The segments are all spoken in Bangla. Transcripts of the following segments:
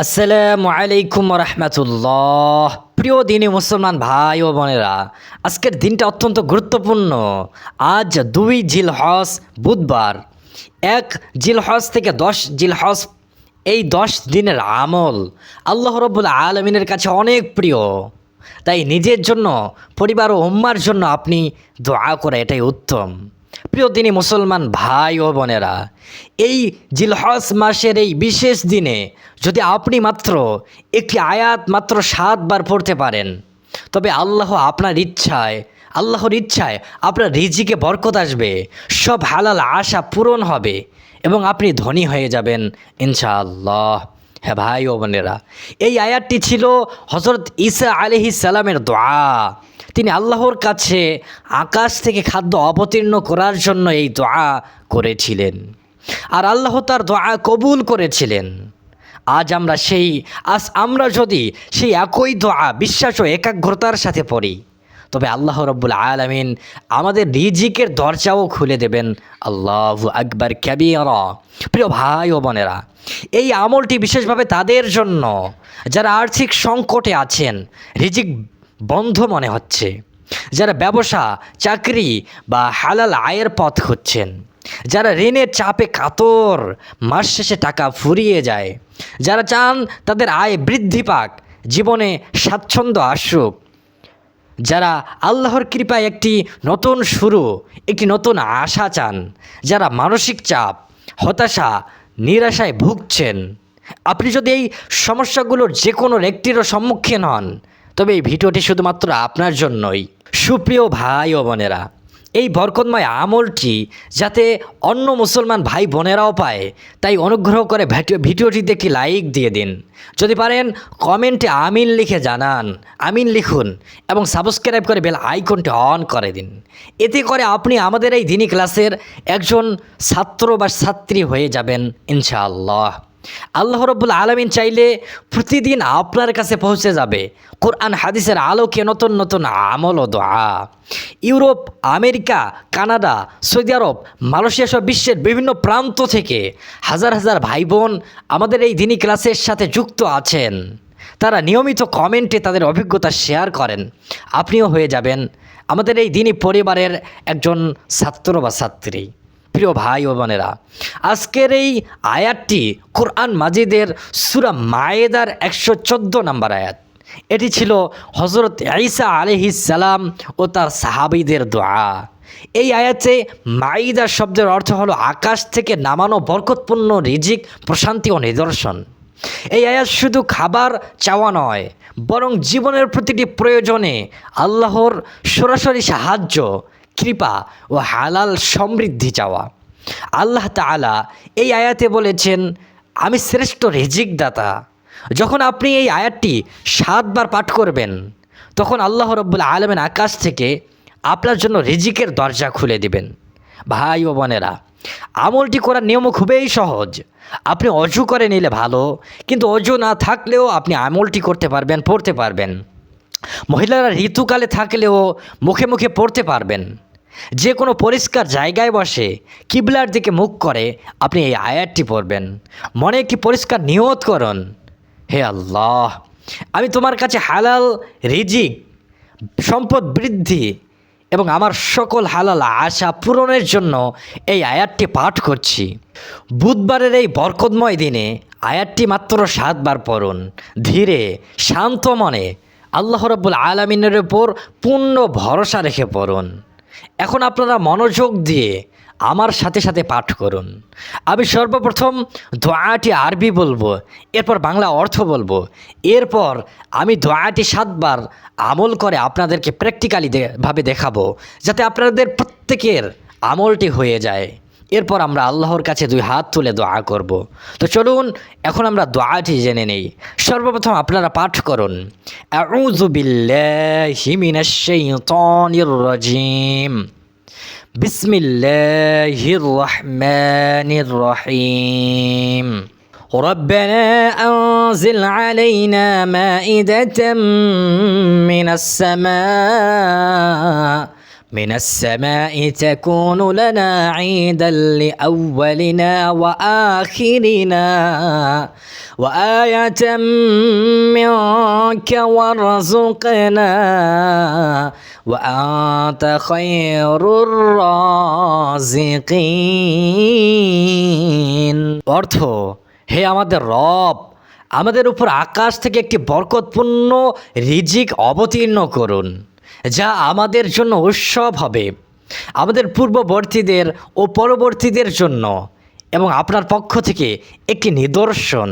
আসসালামু আলাইকুম রহমতুল্লাহ। প্রিয় দিনী মুসলমান ভাই ও বোনেরা, আজকের দিনটা অত্যন্ত গুরুত্বপূর্ণ। আজ 2 জিলহজ বুধবার। 1 জিলহজ থেকে 10 জিলহজ, এই 10 দিনের আমল আল্লাহ রব্বুল আলমিনের কাছে অনেক প্রিয়। তাই নিজের জন্য, পরিবার ও উম্মার জন্য আপনি দোয়া করে এটাই উত্তম। প্রিয় দিনী মুসলমান ভাই ও বোনেরা, এই জিলহজ মাসের এই বিশেষ দিনে যদি আপনি মাত্র একটি আয়াত মাত্র 7 বার পড়তে পারেন, তবে আল্লাহর ইচ্ছায় আপনার রিজিকে বরকত আসবে, সব হালাল আশা পূরণ হবে এবং আপনি ধনী হয়ে যাবেন ইনশাআল্লাহ। হ্যাঁ ভাই ও বোনেরা, এই আয়াতটি ছিল হযরত ঈসা আলাইহিস সালামের দোয়া। তিনি আল্লাহর কাছে আকাশ থেকে খাদ্য অবতীর্ণ করার জন্য এই দোয়া করেছিলেন, আর আল্লাহ তার দোয়া কবুল করেছিলেন। আজ আমরা যদি সেই একই দোয়া বিশ্বাস ও একাগ্রতার সাথে পড়ি, তবে আল্লাহ রব্বুল আলামিন আমাদের রিজিকের দরজাও খুলে দেবেন। আল্লাহু আকবার কাবীরা। প্রিয় ভাই ও বোনেরা, এই আমলটি বিশেষভাবে তাদের জন্য যারা আর্থিক সংকটে আছেন, রিজিক বন্ধ মনে হচ্ছে, যারা ব্যবসা, চাকরি বা হালাল আয়ের পথ খুঁজছেন, যারা ঋণের চাপে কাতর, মাস শেষে টাকা ফুরিয়ে যায়, যারা চান তাদের আয় বৃদ্ধি পাক, জীবনে স্বাচ্ছন্দ্য আসুক, যারা আল্লাহর কৃপায় একটি নতুন শুরু, একটি নতুন আশা চান, যারা মানসিক চাপ, হতাশা, নিরাশায় ভুগছেন, আপনি যদি এই সমস্যাগুলোর যে কোনো একটিরও সম্মুখীন হন, তবে এই ভিডিওটি শুধুমাত্র আপনার জন্যই। সুপ্রিয় ভাই ও বোনেরা, এই বরকতময় আমলটি যাতে অন্য মুসলমান ভাই বোনেরাও পায়, তাই অনুগ্রহ করে ভিডিওটিতে একটি লাইক দিয়ে দিন। যদি পারেন কমেন্টে আমিন লিখে জানান, আমিন লিখুন এবং সাবস্ক্রাইব করে বেল আইকনটি অন করে দিন। এতে করে আপনি আমাদের এই দিনী ক্লাসের একজন ছাত্র বা ছাত্রী হয়ে যাবেন ইনশাআল্লাহ। আল্লাহ রব্বুল আলামিন চাইলে প্রতিদিন আপনার কাছে পৌঁছে যাবে কোরআন হাদিসের আলোকে নতুন নতুন আমল ও দোয়া। ইউরোপ, আমেরিকা, কানাডা, সৌদি আরব, মালয়েশিয়া সহ বিশ্বের বিভিন্ন প্রান্ত থেকে হাজার হাজার ভাই বোন আমাদের এই দিনী ক্লাসের সাথে যুক্ত আছেন। তারা নিয়মিত কমেন্টে তাদের অভিজ্ঞতা শেয়ার করেন। আপনিও হয়ে যাবেন আমাদের এই দিনী পরিবারের একজন ছাত্র বা ছাত্রী। প্রিয় ভাই ও বোনেরা, আজকের এই আয়াতটি কোরআন মাজিদের সূরা মায়েদার 114 নম্বর আয়াত। এটি ছিল হযরত ঈসা আলাইহিস সালাম ও তার সাহাবীদের দোয়া। এই আয়াতে মাইদা শব্দের অর্থ হলো আকাশ থেকে নামানো বরকতপূর্ণ রিজিক, প্রশান্তি ও নিদর্শন। এই আয়াত শুধু খাবার চাওয়া নয়, বরং জীবনের প্রতিটি প্রয়োজনে আল্লাহর সরাসরি সাহায্য, কৃপা ও হালাল সমৃদ্ধি চাওয়া। আল্লাহ তাআলা এই আয়াতে বলেছেন, আমি শ্রেষ্ঠ রিজিক দাতা। যখন আপনি এই আয়াতটি 7 বার পাঠ করবেন, তখন আল্লাহ রব্বুল আলামিন আকাশ থেকে আপনার জন্য রিজিকের দরজা খুলে দিবেন। ভাই ও বোনেরা, আমলটি করার নিয়মও খুবই সহজ। আপনি অজু করে নিলে ভালো, কিন্তু অজু না থাকলেও আপনি আমলটি করতে পারবেন, পড়তে পারবেন। মহিলারা ঋতুকালে থাকলেও মুখে মুখে পড়তে পারবেন। যে কোনো পরিষ্কার জায়গায় বসে কিবলার দিকে মুখ করে আপনি এই আয়াতটি পড়বেন। মনে একটি পরিষ্কার নিয়ত করুন, হে আল্লাহ, আমি তোমার কাছে হালাল রিজিক, সম্পদ বৃদ্ধি এবং আমার সকল হালাল আশা পূরণের জন্য এই আয়াতটি পাঠ করছি। বুধবারের এই বরকতময় দিনে আয়াতটি মাত্র 7 বার পড়ুন। ধীরে শান্ত মনে আল্লাহ রাব্বুল আলামিনের উপর পূর্ণ ভরসা রেখে পড়ুন। এখন আপনারা মনোযোগ দিয়ে আমার সাথে সাথে পাঠ করুন। আমি সর্বপ্রথম দোয়াটি আরবি বলবো, এরপর বাংলা অর্থ বলবো, এরপর আমি দোয়াটি 7 বার আমল করে আপনাদেরকে প্র্যাকটিক্যালি ভাবে দেখাবো, যাতে আপনাদের প্রত্যেকের আমলটি হয়ে যায়। এরপর আমরা আল্লাহর কাছে 2 হাত তুলে দোয়া করব। তো চলুন এখন আমরা দোয়াটি জেনে নেই। সর্বপ্রথম আপনারা পাঠ করুন, আউযু বিল্লাহি মিনাশ শাইতানির রাজিম, বিসমিল্লাহির রহমানির রহিম, ربنا أنزل علينا مائدة من السماء من السماء تكون لنا عيدا لأولنا وآخرنا وآية منك وارزقنا وأنت خير الرازقين। অর্থ, হে আমাদের রব, আমাদের উপর আকাশ থেকে একটি বরকতপূর্ণ রিজিক অবতীর্ণ করুন, যা আমাদের জন্য উৎসব হবে, আমাদের পূর্ববর্তীদের ও পরবর্তীদের জন্য, এবং আপনার পক্ষ থেকে একটি নিদর্শন।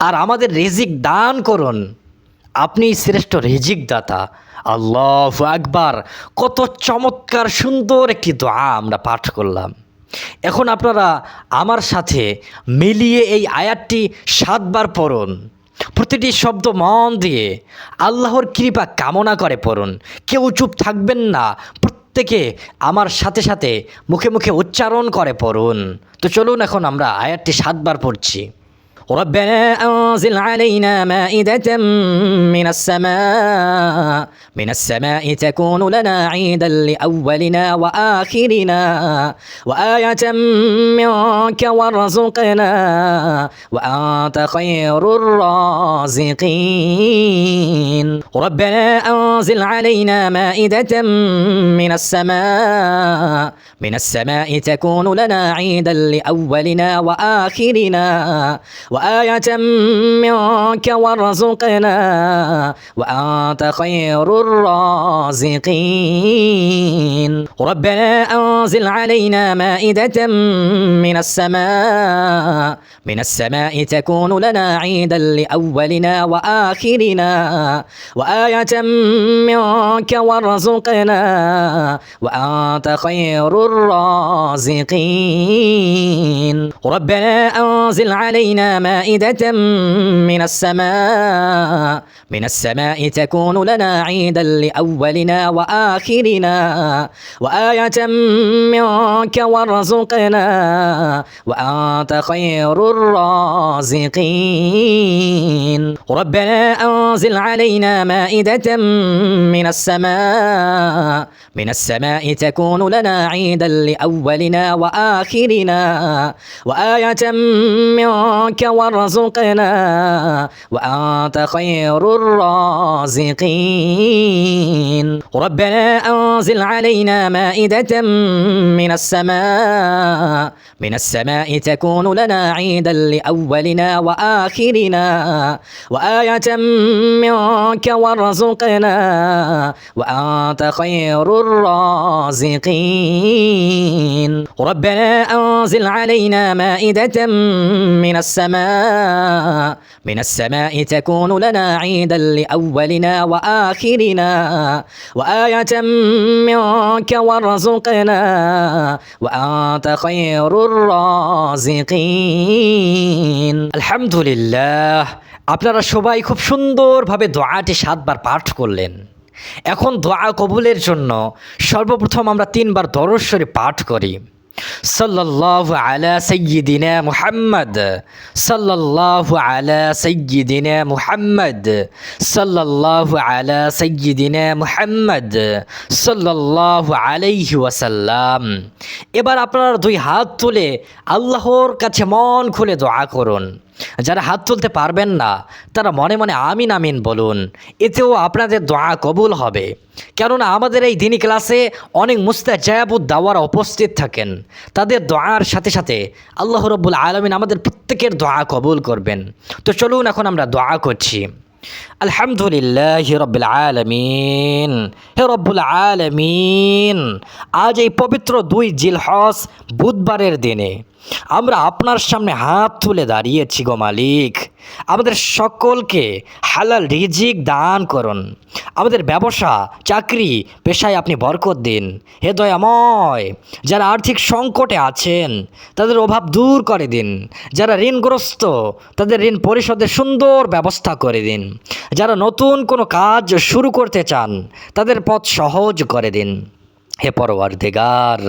আর আমাদের রিজিক দান করুন, আপনি শ্রেষ্ঠ রিজিক দাতা। আল্লাহু আকবার। কত চমৎকার সুন্দর একটি দোয়া আমরা পাঠ করলাম। এখন আপনারা আমার সাথে মিলিয়ে এই আয়াতটি 7 বার পড়ুন। প্রতিটি শব্দ মন দিয়ে আল্লাহর কৃপা কামনা করে পড়ুন। কেউ চুপ থাকবেন না, প্রত্যেকে আমার সাথে সাথে মুখে মুখে উচ্চারণ করে পড়ুন। তো চলুন এখন আমরা আয়াতটি 7 বার পড়ছি। ربنا أنزل علينا مائدة من السماء تكون لنا عيدا لأولنا وآخرنا وآية منك وارزقنا وأنت خير الرازقين ربنا أنزل علينا مائدة من السماء تكون لنا عيدا لأولنا وآخرنا وآية منك وارزقنا وأنت خير الرازقين ربنا أنزل علينا مائدة من السماء تكون لنا عيدا لأولنا وآخرنا وآية منك وارزقنا وأنت خير الرازقين ربنا أنزل علينا مائدة من السماء تكون لنا عيدا لأولنا وآخرنا وآية منك وارزقنا وأنت خير الرازقين ربنا أنزل علينا مائدة من السماء تكون لنا عيدا لأولنا وآخرنا وآية منك وارزقنا وأنت خير الرازقين ربنا أنزل علينا مائدة من السماء تكون لنا عيدا لأولنا وآخرنا وآية منك وارزقنا وأنت خير الرازقين ربنا أنزل علينا مائدة من السماء تكون لنا عيدا لأولنا وآخرنا وآية منك وارزقنا وأنت خير الرازقين الحمد لله। আপনারা সবাই খুব সুন্দরভাবে দোয়াটি 7 বার পাঠ করলেন। এখন দোয়া কবুলের জন্য সর্বপ্রথম আমরা 3 বার দরুদ শরীফ পাঠ করি। সাল্লাল্লাহু আলা সাইয়্যিদিনা মুহাম্মদ, সাল্লাল্লাহু আলা সাইয়্যিদিনা মুহাম্মদ, সাল্লাল্লাহু আলা সাইয়্যিদিনা মুহাম্মদ, সাল্লাল্লাহু আলাইহি ওয়াসাল্লাম। এবার আপনারা 2 হাত তুলে আল্লাহর কাছে মন খুলে দোয়া করুন। যারা হাত তুলতে পারবেন না তারা মনে মনে আমিন আমিন বলুন, এতেও আপনাদের দোয়া কবুল হবে। কেননা আমাদের এই দিনী ক্লাসে অনেক মুস্তাজাবুদ দাওয়ারা উপস্থিত থাকেন, তাদের দোয়ার সাথে সাথে আল্লাহ রাব্বুল আলামিন আমাদের প্রত্যেকের দোয়া কবুল করবেন। তো চলুন এখন আমরা দোয়া করছি। আলহামদুলিল্লাহি রাব্বিল আলামিন। হে রব্বুল আলামিন, আজ এই পবিত্র 2 জিলহজ বুধবারের দিনে আমরা আপনার সামনে হাত তুলে দাঁড়িয়েছি গো মালিক। আমাদের সকলকে হালাল রিজিক দান করুন। আমাদের ব্যবসা, চাকরি, পেশায় আপনি বরকত দিন। হে দয়াময়, যারা আর্থিক সংকটে আছেন তাদের অভাব দূর করে দিন। যারা ঋণগ্রস্ত তাদের ঋণ পরিশোধের সুন্দর ব্যবস্থা করে দিন। যারা নতুন কোনো কাজ শুরু করতে চান তাদের পথ সহজ করে দিন। হে পরওয়ারদিগার,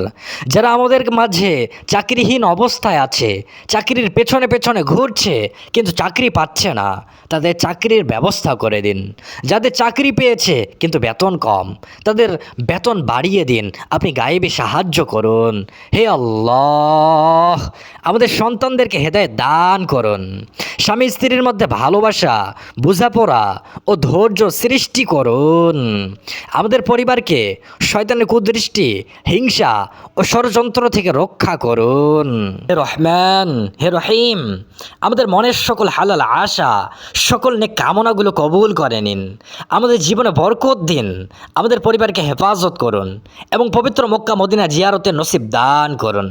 যারা আমাদের মাঝে চাকরিহীন অবস্থায় আছে, চাকরির পেছনে পেছনে ঘুরছে কিন্তু চাকরি পাচ্ছে না, তাদের চাকরির ব্যবস্থা করে দিন। যাদের চাকরি পেয়েছে কিন্তু বেতন কম, তাদের বেতন বাড়িয়ে দিন। আপনি গায়েবী সাহায্য করুন। হে আল্লাহ, আমাদের সন্তানদেরকে হেদায়েত দান করুন। স্বামী স্ত্রীর মধ্যে ভালোবাসা, বোঝাপড়া ও ধৈর্য সৃষ্টি করুন। আমাদের পরিবারকে শয়তানের কুদৃষ্টি, হিংসা ও ষড়যন্ত্র থেকে রক্ষা করুন। হে রহমান, হে রহিম, আমাদের মনের সকল হালাল আশা, সকল নেক কামনাগুলো কবুল করে নিন। আমাদের জীবনে বরকত দিন। আমাদের পরিবারকে হেফাজত করুন এবং পবিত্র মক্কা মদিনা জিয়ারতের নসিব দান করুন।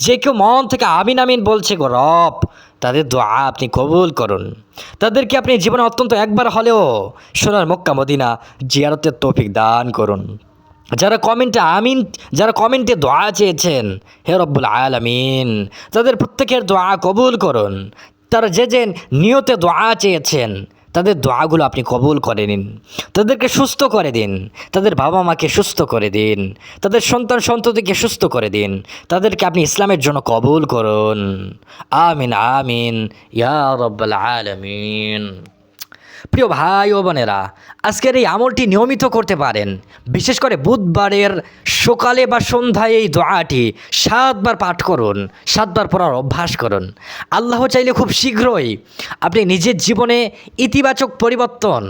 যে কেউ মন থেকে আমিন আমিন বলছে গো রব, তাদের দোয়া আপনি কবুল করুন। তাদেরকে আপনি জীবনে অত্যন্ত একবার হলেও সোনার মক্কা মদিনা জিয়ারতের তৌফিক দান করুন। যারা কমেন্টে দোয়া চেয়েছেন, হে রব্বুল আলামিন, তাদের প্রত্যেকের দোয়া কবুল করুন। তারা যে নিয়তে দোয়া চেয়েছেন, তাদের দোয়াগুলো আপনি কবুল করে নিন। তাদেরকে সুস্থ করে দিন, তাদের বাবা মাকে সুস্থ করে দিন, তাদের সন্তান সন্ততিকে সুস্থ করে দিন। তাদেরকে আপনি ইসলামের জন্য কবুল করুন। আমিন আমিন ইয়া রব্বাল আলামিন। প্রিয় ভাই ও বোনেরা, আজকের এই আমলটি নিয়মিত করতে পারেন। বিশেষ করে বুধবারের সকালে বা সন্ধ্যায় এই দোয়াটি 7 বার পাঠ করুন, 7 বার পড়ার অভ্যাস করুন। আল্লাহ চাইলে খুব শীঘ্রই আপনি নিজের জীবনে ইতিবাচক পরিবর্তন,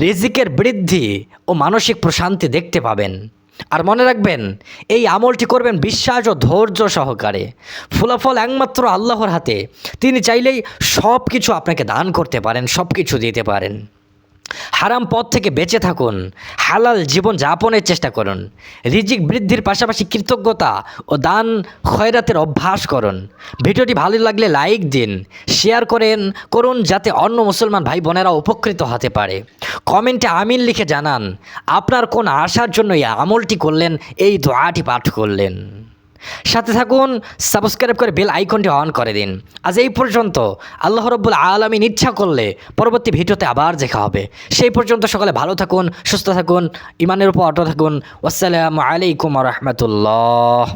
রিজিকের বৃদ্ধি ও মানসিক প্রশান্তি দেখতে পাবেন। আর মনে রাখবেন, এই আমলটি করবেন বিশ্বাস ও ধৈর্য সহকারে। ফলাফল একমাত্র আল্লাহর হাতে। তিনি চাইলেই সব কিছু আপনাকে দান করতে পারেন, সব কিছু দিতে পারেন। হারাম পথ থেকে বেঁচে থাকুন, হালাল জীবন যাপনের চেষ্টা করুন। রিজিক বৃদ্ধির পাশাপাশি কৃতজ্ঞতা ও দান খয়রাতের অভ্যাস করুন। ভিডিওটি ভালো লাগলে লাইক দিন, শেয়ার করুন যাতে অন্য মুসলমান ভাই বোনেরা উপকৃত হতে পারে। কমেন্টে আমিন লিখে জানান আপনার কোন আশার জন্য এই আমলটি করলেন, এই দোয়াটি পাঠ করলেন। সাথে থাকুন, সাবস্ক্রাইব করে বেল আইকনটি অন করে দিন। আজ এই পর্যন্ত। আল্লাহ রব্বুল আলামিন ইচ্ছা করলে পরবর্তী ভিডিওতে আবার দেখা হবে। সেই পর্যন্ত সকালে ভালো থাকুন, সুস্থ থাকুন, ইমানের উপর অটল থাকুন। আসসালামু আলাইকুম ওয়া রাহমাতুল্লাহ।